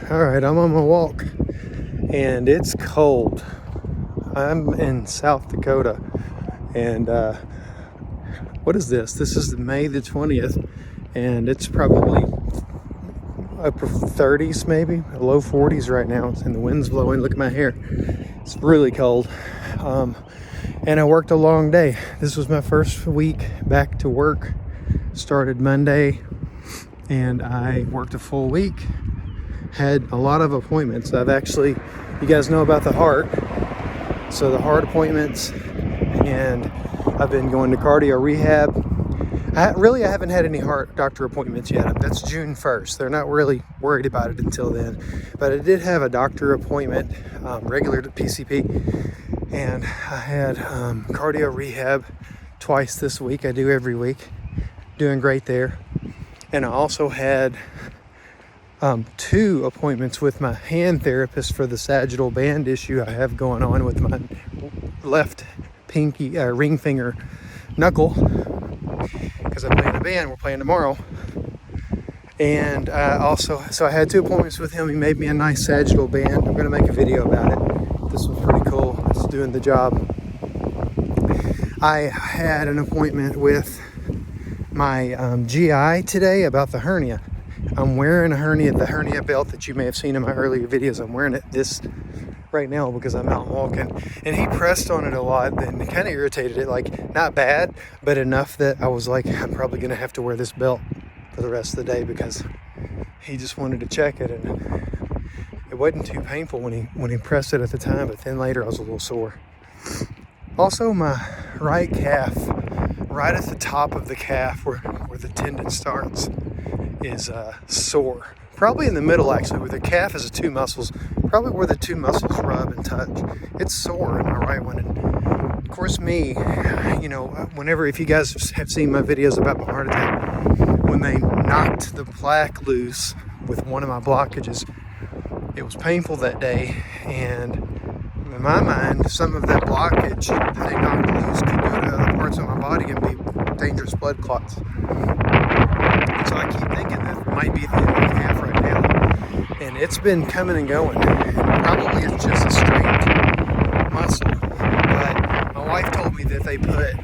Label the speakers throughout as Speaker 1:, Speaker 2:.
Speaker 1: All right, I'm on my walk and it's cold. I'm in South Dakota and what is this? This is May the 20th and it's probably upper 30s, maybe low 40s right now, and the wind's blowing. Look at my hair. It's really cold. And I worked a long day. This was my first week back to work. Started Monday and I worked a full week. Had a lot of appointments. You guys know about the heart. So the heart appointments, and I've been going to cardio rehab. I haven't had any heart doctor appointments yet. That's June 1st. They're not really worried about it until then. But I did have a doctor appointment, regular to PCP. And I had cardio rehab twice this week. I do every week. Doing great there. And I also had 2 appointments with my hand therapist for the sagittal band issue I have going on with my left pinky ring finger knuckle, because I play in a band. We're playing tomorrow. And so I had 2 appointments with him. He made me a nice sagittal band. I'm going to make a video about it. This was pretty cool. It's doing the job. I had an appointment with my GI today about the hernia. I'm wearing the hernia belt that you may have seen in my earlier videos. I'm wearing this right now because I'm out walking, and he pressed on it a lot and it kind of irritated it, like not bad, but enough that I was like, I'm probably gonna have to wear this belt for the rest of the day, because he just wanted to check it, and it wasn't too painful when he pressed it at the time, but then later I was a little sore. Also, my right calf, right at the top of the calf where the tendon starts, is sore. Probably in the middle, actually, where the calf is the 2 muscles, probably where the 2 muscles rub and touch. It's sore in my right one. And of course, me, if you guys have seen my videos about my heart attack, when they knocked the plaque loose with one of my blockages, it was painful that day. And in my mind, some of that blockage that they knocked loose could go to other parts of my body and be dangerous blood clots. So I keep thinking that it might be the end of the calf right now. And it's been coming and going. And probably it's just a strained muscle. But my wife told me that they put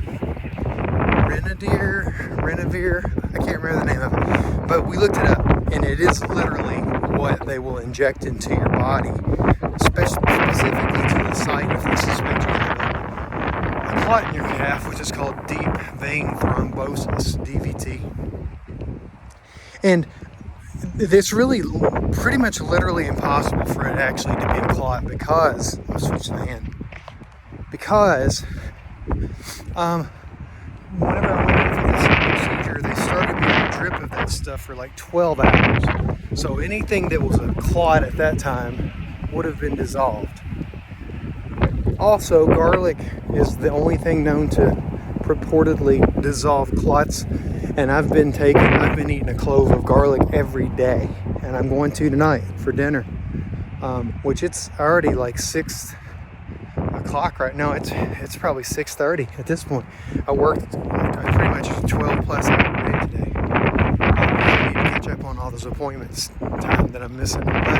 Speaker 1: Renavir, I can't remember the name of it. But we looked it up, and it is literally what they will inject into your body, specifically to the site of the suspension of a clot in your calf, which is called deep vein thrombosis, DVT. And it's really pretty much literally impossible for it actually to be a clot, because, I'm going to switch the hand, because whenever I went in for this procedure, they started me on a drip of that stuff for like 12 hours. So anything that was a clot at that time would have been dissolved. Also, garlic is the only thing known to purportedly dissolve clots. And I've been eating a clove of garlic every day, and I'm going to tonight for dinner, which it's already like 6 o'clock right now. It's probably 6:30 at this point. I worked pretty much 12 plus hour day today. I need to catch up on all those appointments time that I'm missing. But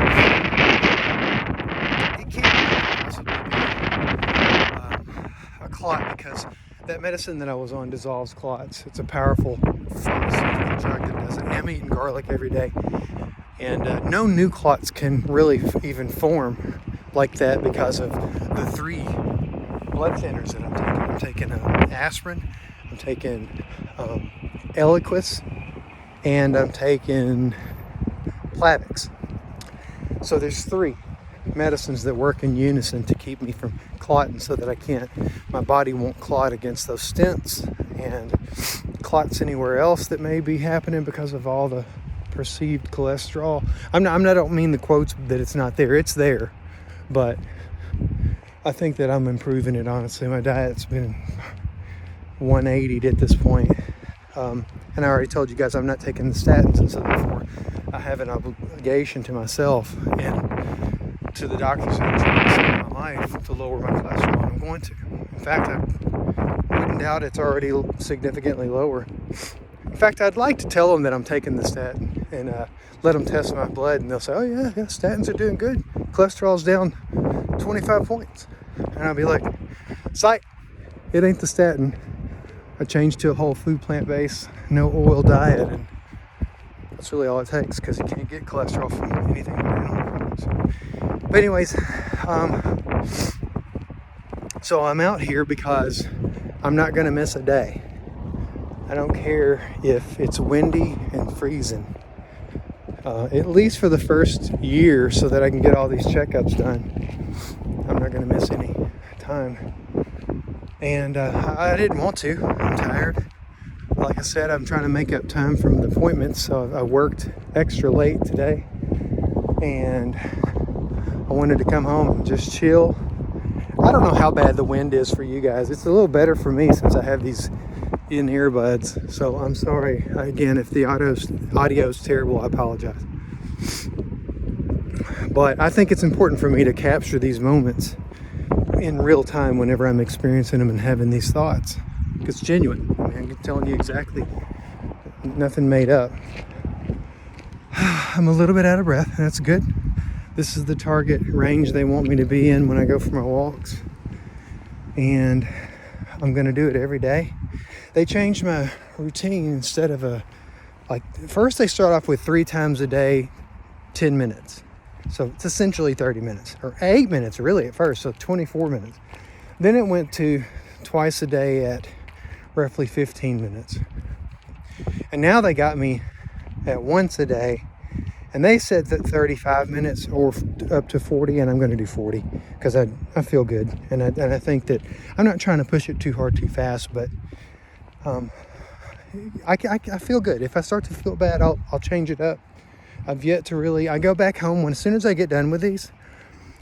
Speaker 1: it can't possibly be a clot, because that medicine that I was on dissolves clots. It's a powerful pharmaceutical drug that does it. I'm eating garlic every day. And no new clots can really even form like that because of the 3 blood thinners that I'm taking. I'm taking aspirin, I'm taking Eliquis, and I'm taking Plavix. So there's 3 medicines that work in unison to keep me from clotting, so that my body won't clot against those stents and clots anywhere else that may be happening because of all the perceived cholesterol. I don't mean the quotes that it's not there. It's there, but I think that I'm improving it, honestly. My diet's been 180 at this point. And I already told you guys I'm not taking the statins and so therefore I have an obligation to myself and to the doctors that are trying to save my life to lower my cholesterol. I'm going to. In fact, I wouldn't doubt it's already significantly lower. In fact, I'd like to tell them that I'm taking the statin and let them test my blood, and they'll say, oh yeah, statins are doing good. Cholesterol's down 25 points. And I'll be like, psych, it ain't the statin. I changed to a whole food plant-based, no oil diet, and that's really all it takes, because you can't get cholesterol from anything but animal products. But anyways, so I'm out here because I'm not going to miss a day. I don't care if it's windy and freezing. At least for the first year, so that I can get all these checkups done. I'm not going to miss any time. And I didn't want to. I'm tired. Like I said, I'm trying to make up time from the appointments, so I worked extra late today. And I wanted to come home and just chill. I don't know how bad the wind is for you guys. It's a little better for me since I have these in earbuds. So I'm sorry again if the audio is terrible. I apologize. But I think it's important for me to capture these moments in real time whenever I'm experiencing them and having these thoughts. It's genuine. I mean, I'm telling you exactly, nothing made up. I'm a little bit out of breath, and that's good. This is the target range they want me to be in when I go for my walks. And I'm going to do it every day. They changed my routine. Instead of first they start off with 3 times a day, 10 minutes. So it's essentially 30 minutes, or 8 minutes really at first, so 24 minutes. Then it went to twice a day at roughly 15 minutes. And now they got me at once a day, and they said that 35 minutes or up to 40, and I'm going to do 40 because I feel good. And I think that I'm not trying to push it too hard, too fast, but I feel good. If I start to feel bad, I'll change it up. I've yet to really, I go back home as soon as I get done with these,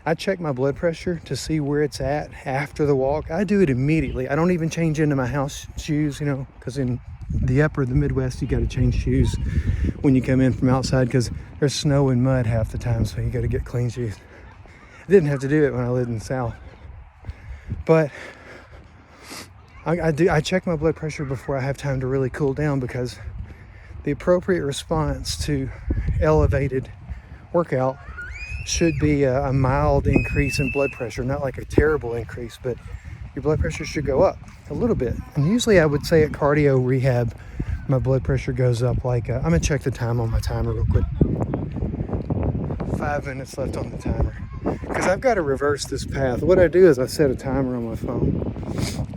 Speaker 1: I check my blood pressure to see where it's at after the walk. I do it immediately. I don't even change into my house shoes, because in the Midwest, you got to change shoes when you come in from outside because there's snow and mud half the time, so you got to get clean shoes. I didn't have to do it when I lived in the South. But I check my blood pressure before I have time to really cool down, because the appropriate response to elevated workout should be a mild increase in blood pressure, not like a terrible increase, but your blood pressure should go up a little bit. And usually I would say at cardio rehab, my blood pressure goes up I'm gonna check the time on my timer real quick. 5 minutes left on the timer, because I've got to reverse this path. What I do is I set a timer on my phone,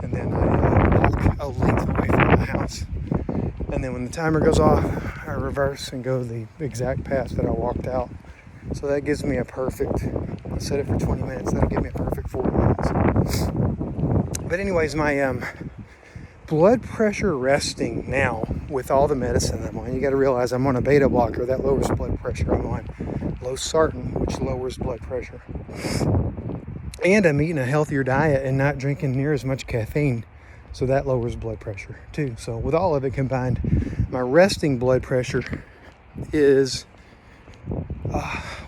Speaker 1: and then I walk a length away from the house. And then when the timer goes off, I reverse and go the exact path that I walked out. So that gives me I set it for 20 minutes, that'll give me a perfect 40 minutes. But anyways, my blood pressure resting now with all the medicine I'm on. You gotta realize I'm on a beta blocker, that lowers blood pressure. I'm on losartan, which lowers blood pressure. And I'm eating a healthier diet and not drinking near as much caffeine. So that lowers blood pressure too. So with all of it combined, my resting blood pressure is,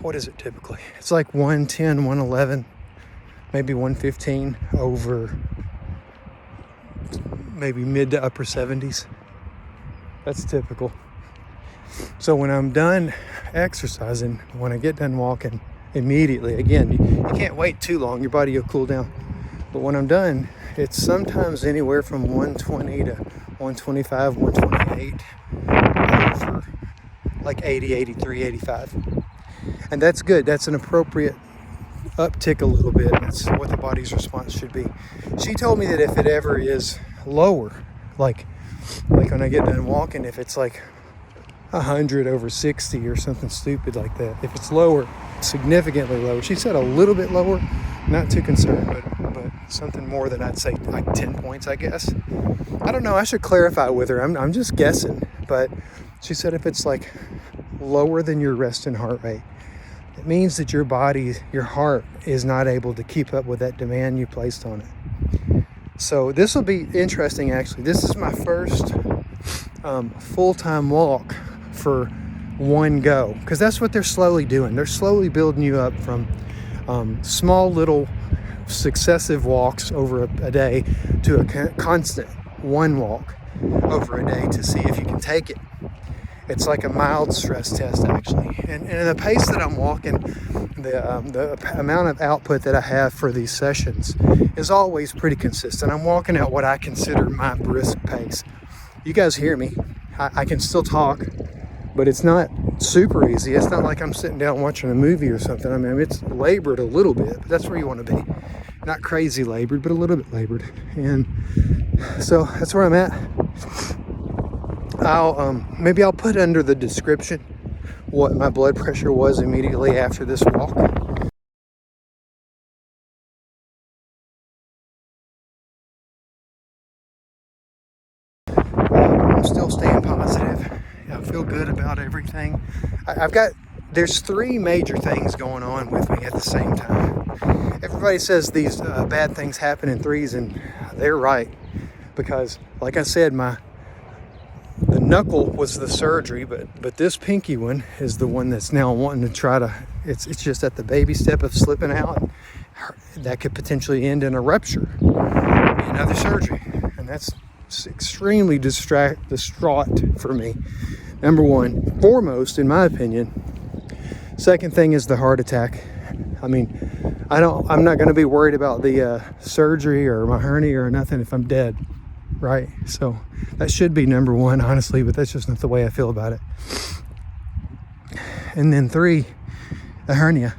Speaker 1: what is it typically? It's like 110, 111, maybe 115 over maybe mid to upper 70s. That's typical. So when I'm done exercising, when I get done walking, immediately, again, you can't wait too long, your body will cool down. But when I'm done, it's sometimes anywhere from 120 to 125, 128, over like 80, 83, 85. And that's good. That's an appropriate uptick a little bit. That's what the body's response should be. She told me that if it ever is lower, like when I get done walking, if it's like 100 over 60 or something stupid like that, if it's lower, significantly lower. She said a little bit lower, not too concerned, but something more than I'd say like 10 points, I guess. I don't know. I should clarify with her. I'm just guessing, but she said if it's like lower than your resting heart rate, it means that your heart is not able to keep up with that demand you placed on it. So this will be interesting, actually. This is my first full-time walk for one go, because that's what they're slowly doing. They're slowly building you up from small little successive walks over a day to a constant one walk over a day to see if you can take it. It's like a mild stress test, actually. And the pace that I'm walking, the amount of output that I have for these sessions is always pretty consistent. I'm walking at what I consider my brisk pace. You guys hear me. I can still talk, but it's not super easy. It's not like I'm sitting down watching a movie or something. I mean, it's labored a little bit, but that's where you want to be. Not crazy labored, but a little bit labored. And so that's where I'm at. Maybe I'll put under the description what my blood pressure was immediately after this walk. I'm still staying positive. I feel good about everything. There's three major things going on with me at the same time. Everybody says these bad things happen in threes, and they're right. Because, like I said, the knuckle was the surgery, but this pinky one is the one that's now wanting to try to, it's just at the baby step of slipping out. That could potentially end in a rupture, another surgery. And that's extremely distraught for me. Number one, foremost, in my opinion. Second thing is the heart attack. I mean, I'm not going to be worried about the surgery or my hernia or nothing if I'm dead, right? So that should be number one, honestly, but that's just not the way I feel about it. And then three, the hernia.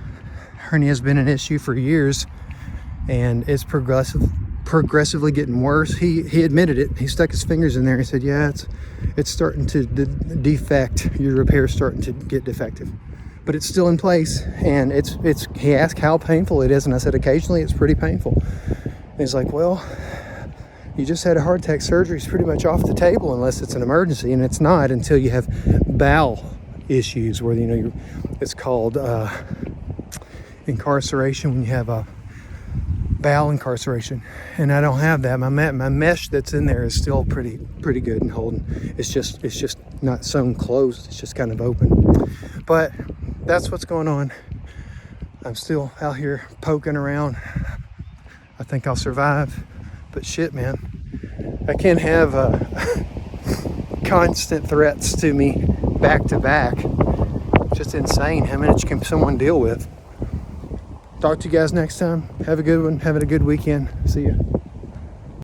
Speaker 1: Hernia has been an issue for years, and it's progressively getting worse. He admitted it. He stuck his fingers in there and said, yeah, it's starting to defect. Your repair's starting to get defective. But it's still in place, and he asked how painful it is, and I said occasionally it's pretty painful. And he's like, well, you just had a heart attack. Surgery is pretty much off the table unless it's an emergency, and it's not until you have bowel issues where, it's called incarceration, when you have a bowel incarceration. And I don't have that. My mesh that's in there is still pretty good and holding. It's just not sewn closed. It's just kind of open. But that's what's going on. I'm still out here poking around. I think I'll survive. But shit, man, I can't have constant threats to me back to back. Just insane. How much can someone deal with? Talk to you guys next time. Have a good one. Having a good weekend. See ya.